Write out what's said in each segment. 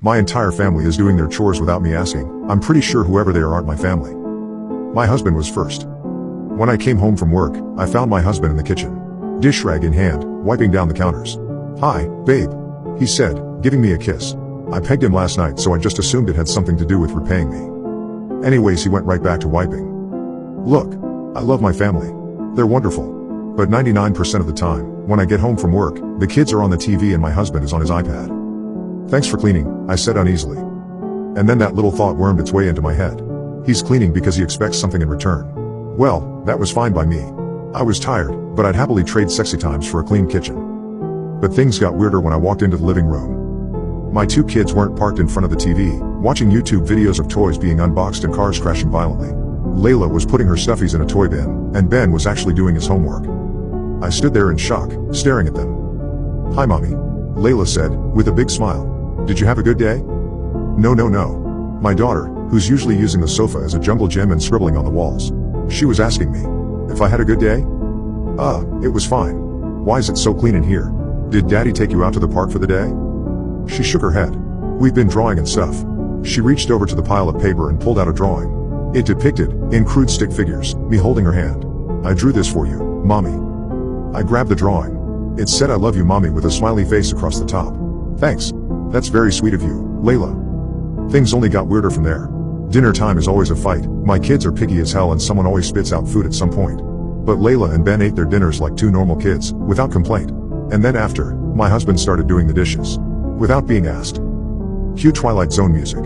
My entire family is doing their chores without me asking. I'm pretty sure whoever they are aren't my family. My husband was first. When I came home from work, I found my husband in the kitchen, dish rag in hand, wiping down the counters. "Hi, babe," he said, giving me a kiss. I pegged him last night, so I just assumed it had something to do with repaying me. Anyways, he went right back to wiping. Look, I love my family. They're wonderful. But 99% of the time, when I get home from work, the kids are on the TV and my husband is on his iPad. "Thanks for cleaning," I said uneasily. And then that little thought wormed its way into my head. He's cleaning because he expects something in return. Well, that was fine by me. I was tired, but I'd happily trade sexy times for a clean kitchen. But things got weirder when I walked into the living room. My two kids weren't parked in front of the TV, watching YouTube videos of toys being unboxed and cars crashing violently. Layla was putting her stuffies in a toy bin, and Ben was actually doing his homework. I stood there in shock, staring at them. "Hi, Mommy," Layla said, with a big smile. "Did you have a good day?" No. My daughter, who's usually using the sofa as a jungle gym and scribbling on the walls. She was asking me if I had a good day. It was fine. Why is it so clean in here? Did Daddy take you out to the park for the day? She shook her head. "We've been drawing and stuff." She reached over to the pile of paper and pulled out a drawing. It depicted, in crude stick figures, me holding her hand. "I drew this for you, Mommy." I grabbed the drawing. It said "I love you, Mommy," with a smiley face across the top. "Thanks. That's very sweet of you, Layla." Things only got weirder from there. Dinner time is always a fight. My kids are picky as hell and someone always spits out food at some point. But Layla and Ben ate their dinners like two normal kids, without complaint. And then after, my husband started doing the dishes. Without being asked. Cue Twilight Zone music.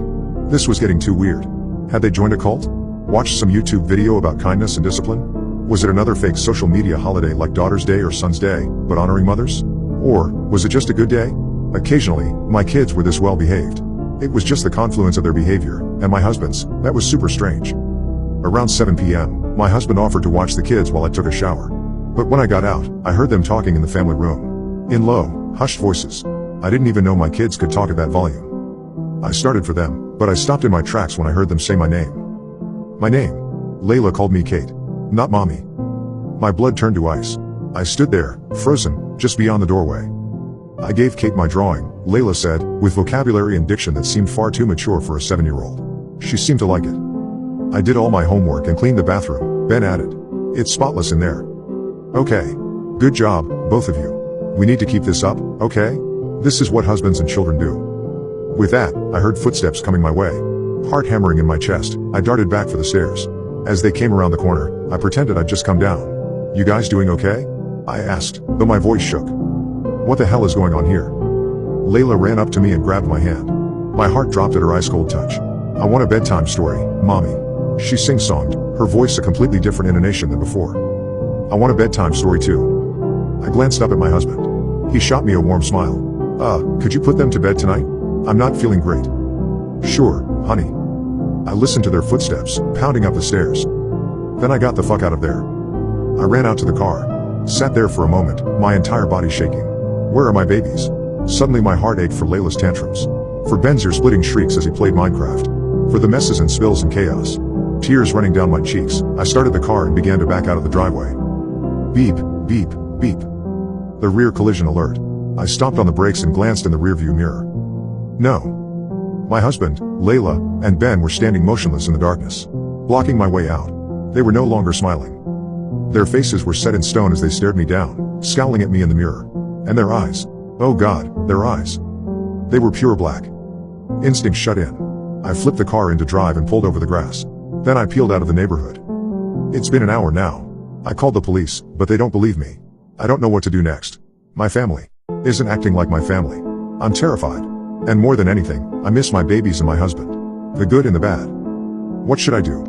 This was getting too weird. Had they joined a cult? Watched some YouTube video about kindness and discipline? Was it another fake social media holiday like Daughter's Day or Son's Day, but honoring mothers? Or, was it just a good day? Occasionally, my kids were this well behaved. It was just the confluence of their behavior, and my husband's, that was super strange. Around 7 p.m., my husband offered to watch the kids while I took a shower. But when I got out, I heard them talking in the family room. In low, hushed voices. I didn't even know my kids could talk at that volume. I started for them, but I stopped in my tracks when I heard them say my name. My name. Layla called me Kate. Not Mommy. My blood turned to ice. I stood there, frozen, just beyond the doorway. "I gave Kate my drawing," Layla said, with vocabulary and diction that seemed far too mature for a 7-year-old. She seemed to like it. "I did all my homework and cleaned the bathroom," Ben added. "It's spotless in there." "Okay. Good job, both of you. We need to keep this up, okay? This is what husbands and children do." With that, I heard footsteps coming my way. Heart hammering in my chest, I darted back for the stairs. As they came around the corner, I pretended I'd just come down. "You guys doing okay?" I asked, though my voice shook. "What the hell is going on here?" Layla ran up to me and grabbed my hand. My heart dropped at her ice-cold touch. "I want a bedtime story, Mommy." She sing-songed, her voice a completely different intonation than before. "I want a bedtime story too." I glanced up at my husband. He shot me a warm smile. Could you put them to bed tonight? I'm not feeling great." "Sure, honey." I listened to their footsteps, pounding up the stairs. Then I got the fuck out of there. I ran out to the car. Sat there for a moment, my entire body shaking. Where are my babies? Suddenly my heart ached for Layla's tantrums. For Ben's ear-splitting shrieks as he played Minecraft. For the messes and spills and chaos. Tears running down my cheeks, I started the car and began to back out of the driveway. Beep, beep, beep. The rear collision alert. I stomped on the brakes and glanced in the rearview mirror. No. My husband, Layla, and Ben were standing motionless in the darkness, blocking my way out. They were no longer smiling. Their faces were set in stone as they stared me down, scowling at me in the mirror. And their eyes. Oh God, their eyes. They were pure black. Instinct shut in. I flipped the car into drive and pulled over the grass. Then I peeled out of the neighborhood. It's been an hour now. I called the police, but they don't believe me. I don't know what to do next. My family isn't acting like my family. I'm terrified. And more than anything, I miss my babies and my husband. The good and the bad. What should I do?